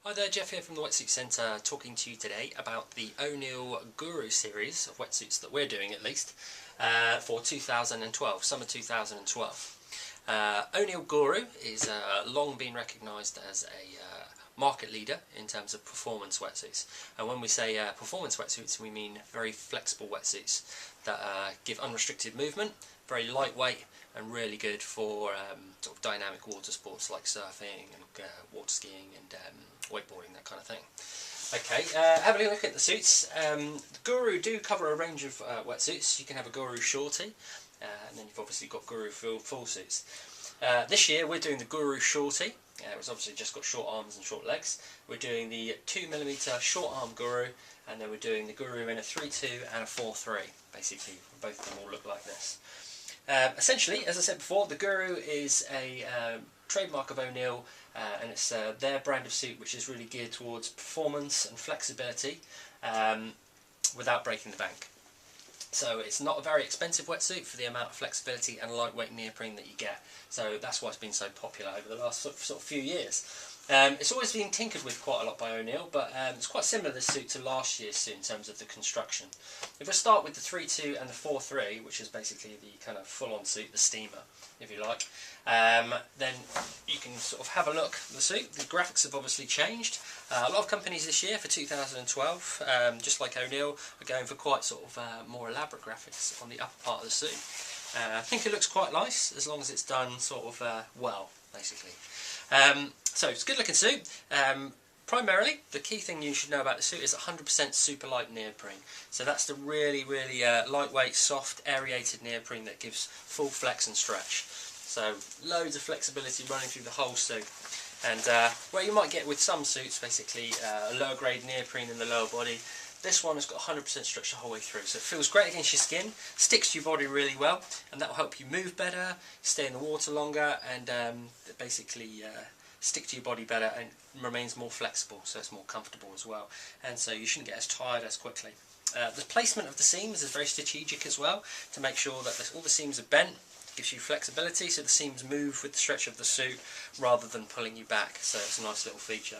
Hi there, Jeff here from the Wetsuit Centre, talking to you today about the ONeill Gooru series of wetsuits that we're doing, at least, for 2012, summer 2012. ONeill Gooru is long been recognised as a market leader in terms of performance wetsuits. And when we say performance wetsuits, we mean very flexible wetsuits that give unrestricted movement, very lightweight, and really good for sort of dynamic water sports like surfing and water skiing and wakeboarding, that kind of thing. Okay, having a look at the suits. The Gooru do cover a range of wetsuits. You can have a Gooru Shorty, and then you've obviously got Gooru full suits. This year we're doing the Gooru Shorty. It's obviously just got short arms and short legs. We're doing the 2mm short arm Gooru, and then we're doing the Gooru in a 3.2 and a 4.3. Basically, both of them all look like this. Essentially, as I said before, the Gooru is a trademark of ONeill, and it's their brand of suit which is really geared towards performance and flexibility without breaking the bank. So it's not a very expensive wetsuit for the amount of flexibility and lightweight neoprene that you get. So that's why it's been so popular over the last sort of few years. It's always been tinkered with quite a lot by ONeill, but it's quite similar, this suit, to last year's suit in terms of the construction. If I start with the 3.2 and the 4.3, which is basically the kind of full-on suit, the steamer, if you like, then you can sort of have a look at the suit. The graphics have obviously changed. A lot of companies this year for 2012, just like ONeill, are going for quite sort of more elaborate graphics on the upper part of the suit. I think it looks quite nice as long as it's done sort of well, basically. So it's a good looking suit. Primarily, the key thing you should know about the suit is 100% super light neoprene. So that's the really lightweight, soft, aerated neoprene that gives full flex and stretch. So loads of flexibility running through the whole suit. And where you might get with some suits, basically a lower grade neoprene in the lower body, this one has got 100% stretch the whole way through. So it feels great against your skin, sticks to your body really well, and that will help you move better, stay in the water longer, and basically stick to your body better and remains more flexible, so it's more comfortable as well. And so you shouldn't get as tired as quickly. The placement of the seams is very strategic as well, to make sure that all the seams are bent. Gives you flexibility, so the seams move with the stretch of the suit rather than pulling you back, so it's a nice little feature.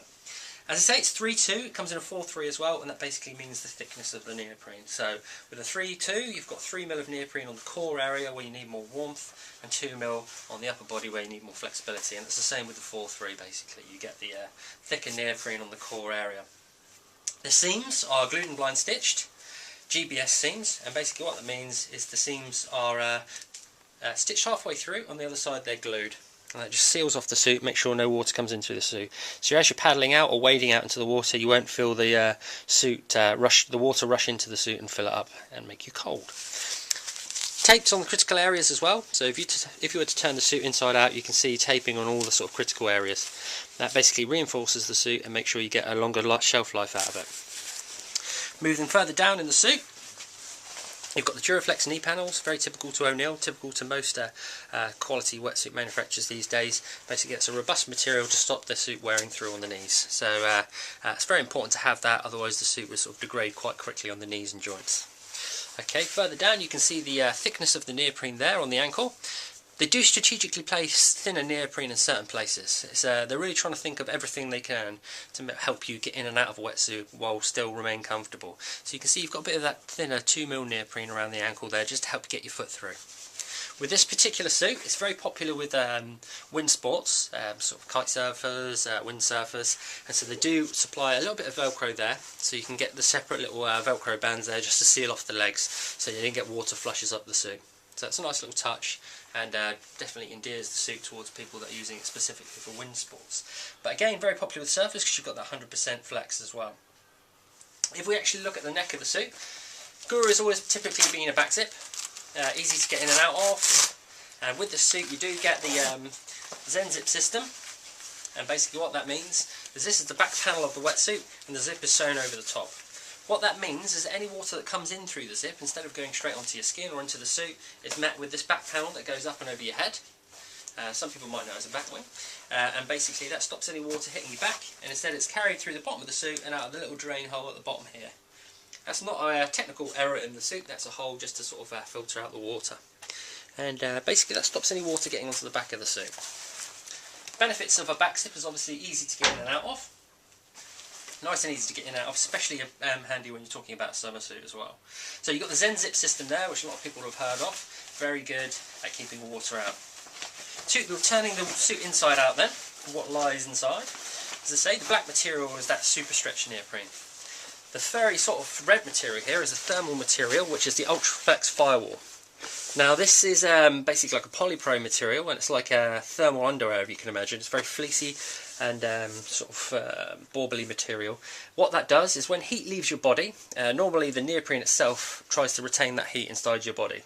As I say, it's 3.2, it comes in a 4.3 as well, and that basically means the thickness of the neoprene. So with a 3.2, you've got 3mm of neoprene on the core area where you need more warmth, and 2mm on the upper body where you need more flexibility, and it's the same with the 4.3 basically. You get the thicker neoprene on the core area. The seams are glued and blind stitched, GBS seams, and basically what that means is the seams are stitched halfway through, on the other side they're glued. And that just seals off the suit, make sure no water comes into the suit. So as you're paddling out or wading out into the water, you won't feel the water rush into the suit and fill it up and make you cold. Tapes on the critical areas as well. So if you were to turn the suit inside out, you can see taping on all the sort of critical areas. That basically reinforces the suit and makes sure you get a longer shelf life out of it. Moving further down in the suit, you've got the Duraflex knee panels, very typical to ONeill, typical to most quality wetsuit manufacturers these days. Basically it's a robust material to stop the suit wearing through on the knees. So it's very important to have that, otherwise the suit will sort of degrade quite quickly on the knees and joints. Okay, further down you can see the thickness of the neoprene there on the ankle. They do strategically place thinner neoprene in certain places. They're really trying to think of everything they can to help you get in and out of a wetsuit while still remain comfortable. So you can see you've got a bit of that thinner 2mm neoprene around the ankle there just to help get your foot through. With this particular suit, it's very popular with wind sports, sort of kite surfers, windsurfers, and so they do supply a little bit of Velcro there, so you can get the separate little Velcro bands there just to seal off the legs, so you don't get water flushes up the suit. So it's a nice little touch, and definitely endears the suit towards people that are using it specifically for wind sports. But again, very popular with surfers because you've got that 100% flex as well. If we actually look at the neck of the suit, Gooru has always typically been a back zip, easy to get in and out of. And with the suit you do get the Zen Zip System, and basically what that means is this is the back panel of the wetsuit and the zip is sewn over the top. What that means is that any water that comes in through the zip, instead of going straight onto your skin or into the suit, is met with this back panel that goes up and over your head. Some people might know it as a back wing. And basically that stops any water hitting your back, and instead it's carried through the bottom of the suit and out of the little drain hole at the bottom here. That's not a technical error in the suit, that's a hole just to sort of filter out the water. And basically that stops any water getting onto the back of the suit. Benefits of a back zip is obviously easy to get in and out of. Nice and easy to get in and out of, especially handy when you're talking about a summer suit as well. So you've got the Zen Zip System there, which a lot of people have heard of. Very good at keeping water out. Turning the suit inside out then, what lies inside. As I say, the black material is that super stretch neoprene. The very sort of red material here is a thermal material, which is the Ultraflex Firewall. Now this is basically like a polypro material, and it's like a thermal underwear, if you can imagine. It's very fleecy and sort of bauble-y material. What that does is when heat leaves your body, normally the neoprene itself tries to retain that heat inside your body.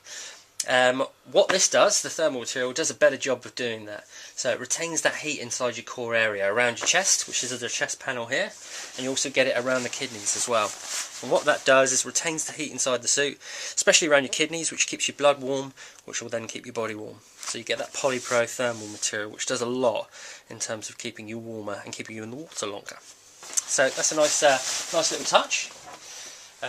What this does, the thermal material, does a better job of doing that. So it retains that heat inside your core area, around your chest, which is the chest panel here, and you also get it around the kidneys as well. And what that does is retains the heat inside the suit, especially around your kidneys, which keeps your blood warm, which will then keep your body warm. So you get that polypro thermal material, which does a lot in terms of keeping you warmer and keeping you in the water longer. So that's a nice little touch.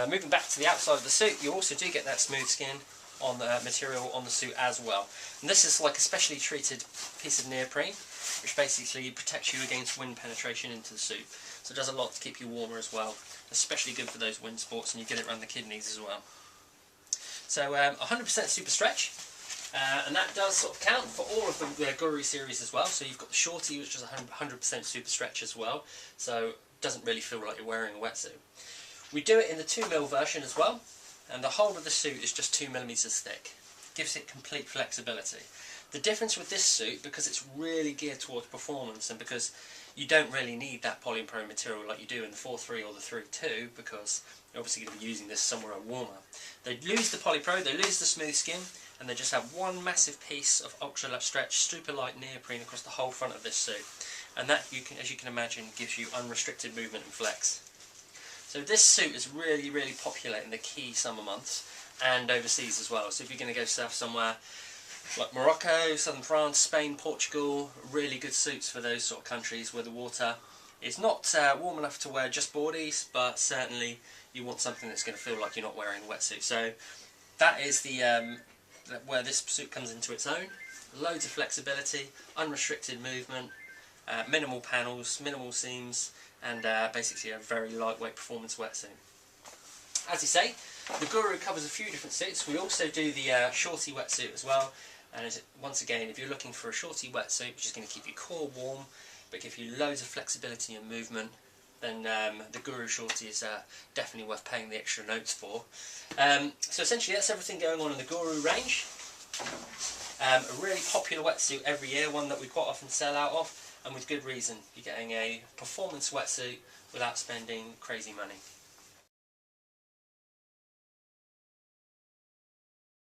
Moving back to the outside of the suit, you also do get that smooth skin on the material on the suit as well. And this is like a specially treated piece of neoprene, which basically protects you against wind penetration into the suit. So it does a lot to keep you warmer as well. Especially good for those wind sports, and you get it around the kidneys as well. So 100% super stretch, and that does sort of count for all of the Gooru series as well. So you've got the Shorty, which is 100% super stretch as well, so it doesn't really feel like you're wearing a wetsuit. We do it in the 2mm version as well, and the whole of the suit is just 2mm thick. Gives it complete flexibility. The difference with this suit, because it's really geared towards performance, and because you don't really need that polypro material like you do in the 4.3 or the 3.2, because you're obviously going to be using this somewhere warmer. They lose the polypro, they lose the smooth skin, and they just have one massive piece of ultra stretch, super light neoprene across the whole front of this suit. And that, as you can imagine, gives you unrestricted movement and flex. So this suit is really, really popular in the key summer months and overseas as well. So if you're going to go surf somewhere like Morocco, southern France, Spain, Portugal, really good suits for those sort of countries where the water is not warm enough to wear just boardies, but certainly you want something that's going to feel like you're not wearing a wetsuit. So that is the where this suit comes into its own. Loads of flexibility, unrestricted movement, minimal panels, minimal seams, and basically a very lightweight performance wetsuit. As you say, the Gooru covers a few different suits. We also do the Shorty Wetsuit as well. And once again, if you're looking for a Shorty Wetsuit, which is going to keep your core warm, but give you loads of flexibility and movement, then the Gooru Shorty is definitely worth paying the extra notes for. So essentially that's everything going on in the Gooru range. A really popular wetsuit every year, one that we quite often sell out of, and with good reason. You're getting a performance wetsuit without spending crazy money.